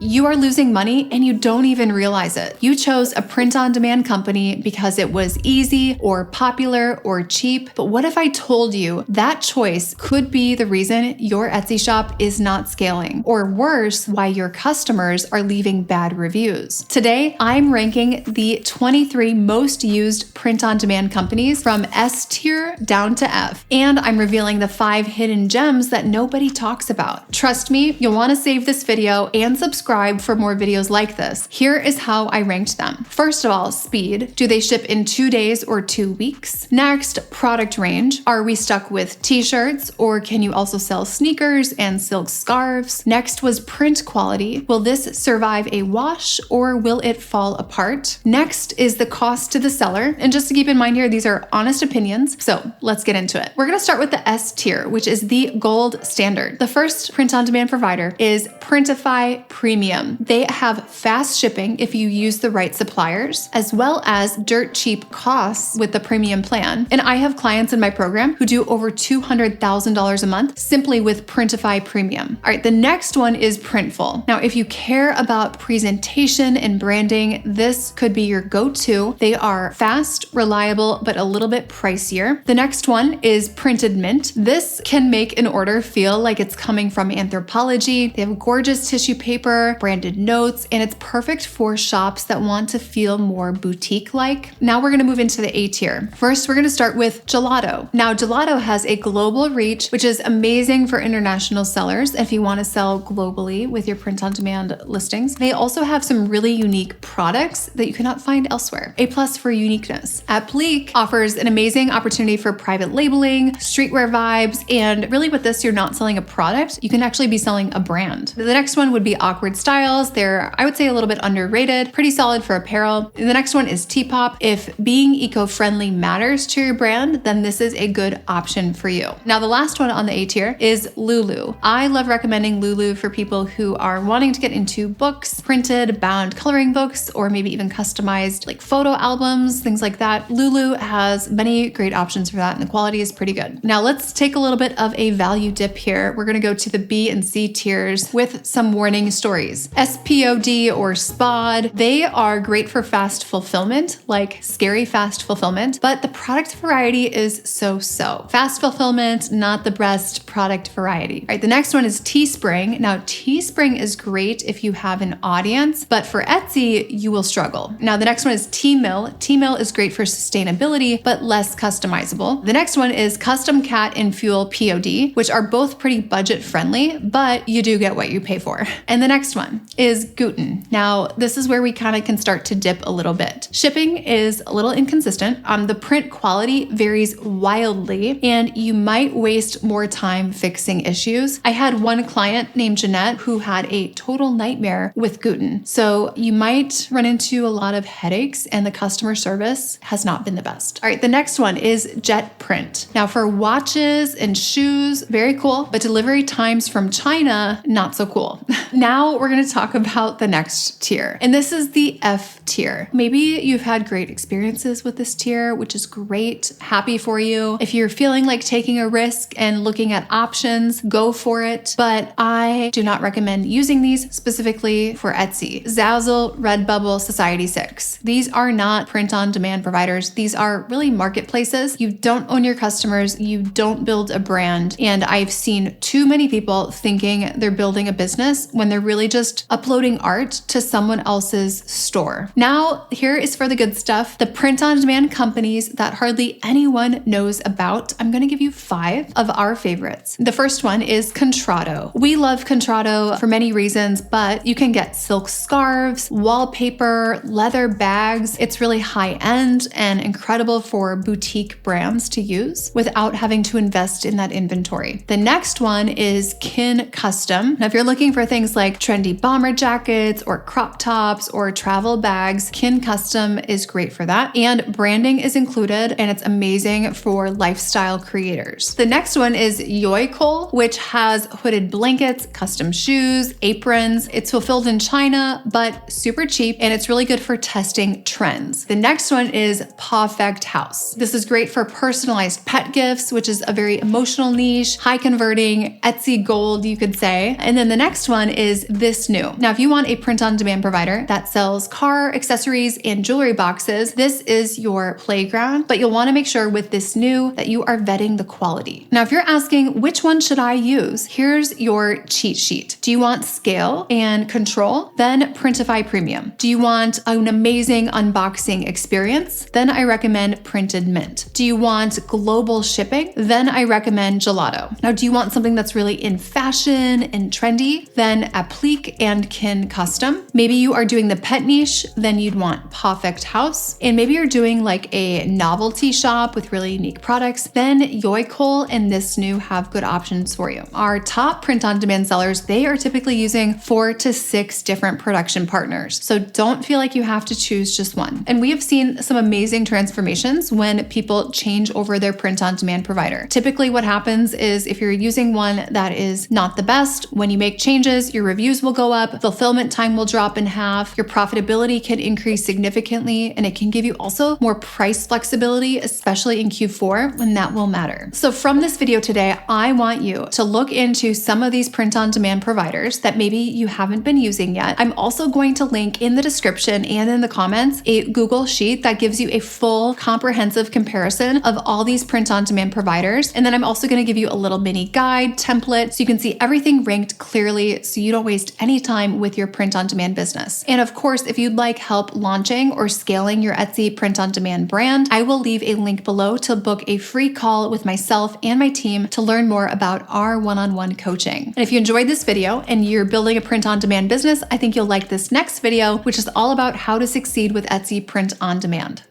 You are losing money and you don't even realize it. You chose a print-on-demand company because it was easy or popular or cheap. But what if I told you that choice could be the reason your Etsy shop is not scaling, or worse, why your customers are leaving bad reviews? Today, I'm ranking the 23 most used print-on-demand companies from S tier down to F, and I'm revealing the 5 hidden gems that nobody talks about. Trust me, you'll want to save this video and subscribe for more videos like this. Here is how I ranked them. First of all, speed. Do they ship in 2 days or 2 weeks? Next, product range. Are we stuck with t-shirts, or can you also sell sneakers and silk scarves? Next was print quality. Will this survive a wash or will it fall apart? Next is the cost to the seller. And just to keep in mind here, these are honest opinions. So let's get into it. We're going to start with the S tier, which is the gold standard. The first print-on-demand provider is Printify Premium. They have fast shipping if you use the right suppliers, as well as dirt cheap costs with the premium plan. And I have clients in my program who do over $200,000 a month simply with Printify Premium. All right, the next one is Printful. Now, if you care about presentation and branding, this could be your go-to. They are fast, reliable, but a little bit pricier. The next one is Printed Mint. This can make an order feel like it's coming from Anthropology. They have gorgeous tissue paper, branded notes, and it's perfect for shops that want to feel more boutique-like. Now we're gonna move into the A tier. First, we're gonna start with Gelato. Now, Gelato has a global reach, which is amazing for international sellers if you wanna sell globally with your print-on-demand listings. They also have some really unique products that you cannot find elsewhere. A plus for uniqueness. At Pleque offers an amazing opportunity for private labeling, streetwear vibes, and really with this, you're not selling a product, you can actually be selling a brand. The next one would be Awkward Styles. They're, I would say, a little bit underrated, pretty solid for apparel. The next one is T-Pop. If being eco-friendly matters to your brand, then this is a good option for you. Now, the last one on the A tier is Lulu. I love recommending Lulu for people who are wanting to get into books, printed, bound coloring books, or maybe even customized like photo albums, things like that. Lulu has many great options for that, and the quality is pretty good. Now, let's take a little bit of a value dip here. We're going to go to the B and C tiers with some warning stories. SPOD or SPOD, they are great for fast fulfillment, like scary fast fulfillment, but the product variety is so-so. Fast fulfillment, not the best product variety. All right, the next one is Teespring. Now, Teespring is great if you have an audience, but for Etsy, you will struggle. Now, the next one is TMill. TMill is great for sustainability, but less customizable. The next one is Custom Cat and Fuel POD, which are both pretty budget friendly, but you do get what you pay for. And the next one is Guten. Now, this is where we kind of can start to dip a little bit. Shipping is a little inconsistent. The print quality varies wildly, and you might waste more time fixing issues. I had one client named Jeanette who had a total nightmare with Guten. So you might run into a lot of headaches, and the customer service has not been the best. All right, the next one is Jet Print. Now, for watches and shoes, very cool, but delivery times from China, not so cool. Now we're going to talk about the next tier, and this is the F tier. Maybe you've had great experiences with this tier, which is great. Happy for you. If you're feeling like taking a risk and looking at options, go for it. But I do not recommend using these specifically for Etsy. Zazzle, Redbubble, Society6. These are not print-on-demand providers. These are really marketplaces. You don't own your customers. You don't build a brand. And I've seen too many people thinking they're building a business when they're really just uploading art to someone else's store. Now, here is for the good stuff. The print-on-demand companies that hardly anyone knows about. I'm going to give you 5 of our favorites. The first one is Contrato. We love Contrato for many reasons, but you can get silk scarves, wallpaper, leather bags. It's really high-end and incredible for boutique brands to use without having to invest in that inventory. The next one is Kin Custom. Now, if you're looking for things like trendy bomber jackets or crop tops or travel bags, Kin Custom is great for that. And branding is included, and it's amazing for lifestyle creators. The next one is Yoikol, which has hooded blankets, custom shoes, aprons. It's fulfilled in China, but super cheap, and it's really good for testing trends. The next one is Pawfect House. This is great for personalized pet gifts, which is a very emotional niche, high converting, Etsy gold, you could say. And then the next one is This this new. Now, if you want a print-on-demand provider that sells car, accessories, and jewelry boxes, this is your playground, but you'll want to make sure with this new that you are vetting the quality. Now, if you're asking which one should I use, here's your cheat sheet. Do you want scale and control? Then Printify Premium. Do you want an amazing unboxing experience? Then I recommend Printed Mint. Do you want global shipping? Then I recommend Gelato. Now, do you want something that's really in fashion and trendy? Then at Pleque and Kin Custom. Maybe you are doing the pet niche, then you'd want Perfect House. And maybe you're doing like a novelty shop with really unique products, then Yoicole and This New have good options for you. Our top print-on-demand sellers, they are typically using 4 to 6 different production partners. So don't feel like you have to choose just one. And we have seen some amazing transformations when people change over their print-on-demand provider. Typically what happens is if you're using one that is not the best, when you make changes, your reviews will go up, fulfillment time will drop in half, your profitability can increase significantly, and it can give you also more price flexibility, especially in Q4 when that will matter. So from this video today, I want you to look into some of these print-on-demand providers that maybe you haven't been using yet. I'm also going to link in the description and in the comments a Google Sheet that gives you a full comprehensive comparison of all these print-on-demand providers. And then I'm also going to give you a little mini guide template so you can see everything ranked clearly so you don't waste any time with your print-on-demand business. And of course, if you'd like help launching or scaling your Etsy print-on-demand brand, I will leave a link below to book a free call with myself and my team to learn more about our one-on-one coaching. And if you enjoyed this video and you're building a print-on-demand business, I think you'll like this next video, which is all about how to succeed with Etsy print-on-demand.